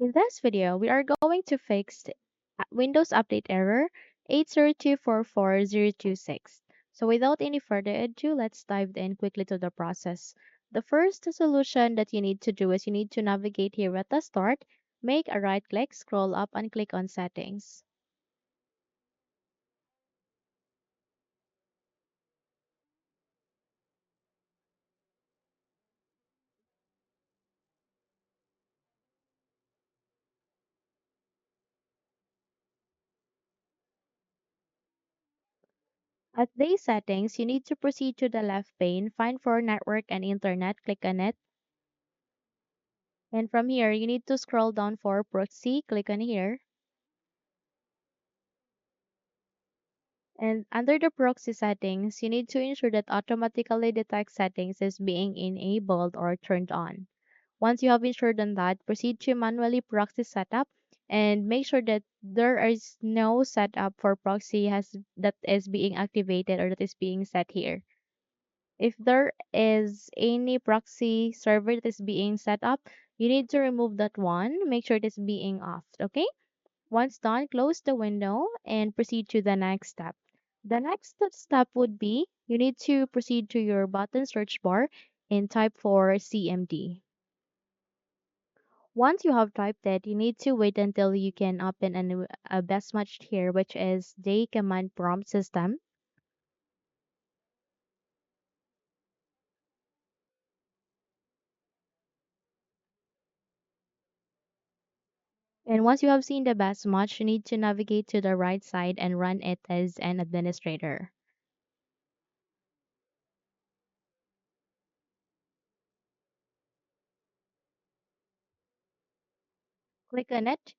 In this video, we are going to fix the Windows Update error 802444026. So without any further ado, let's dive in quickly to the process. The first solution that you need to do is you need to navigate here at the start, make a right click, scroll up and click on settings. At these settings, you need to proceed to the left pane, find for network and internet, click on it. And from here, you need to scroll down for proxy, click on here. And under the proxy settings, you need to ensure that automatically detect settings is being enabled or turned on. Once you have ensured on that, proceed to manually proxy setup and make sure that there is no setup for proxy has that is being activated or that is being set here. If there is any proxy server that is being set up, you need to remove that one. Make sure it is being off. Okay? Once done, close the window and proceed to the next step. The next step would be you need to proceed to your button search bar and type for CMD. Once you have typed it, you need to wait until you can open a best match here, which is the command prompt system. And once you have seen the best match, you need to navigate to the right side and run it as an administrator. Click on it.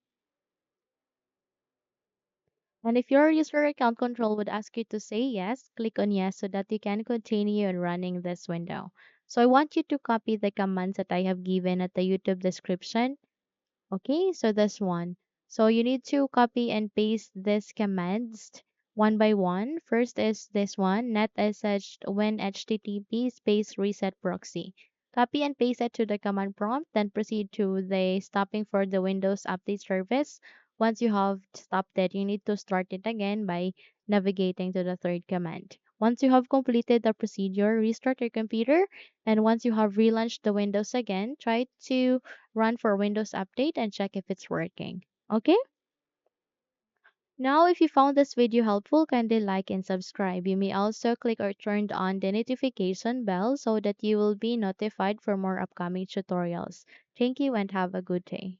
And if your user account control would ask you to say yes, click on yes so that you can continue on running this window. So I want you to copy the commands that I have given at the YouTube description. Okay, so this one. So you need to copy and paste these commands one by one. First is this one, netsh winhttp space reset proxy. Copy and paste it to the command prompt, then proceed to the stopping for the Windows Update service. Once you have stopped it, you need to start it again by navigating to the third command. Once you have completed the procedure, restart your computer, and once you have relaunched the Windows again, try to run for Windows Update and check if it's working. Okay? Now, if you found this video helpful, kindly like and subscribe. You may also click or turn on the notification bell so that you will be notified for more upcoming tutorials. Thank you and have a good day.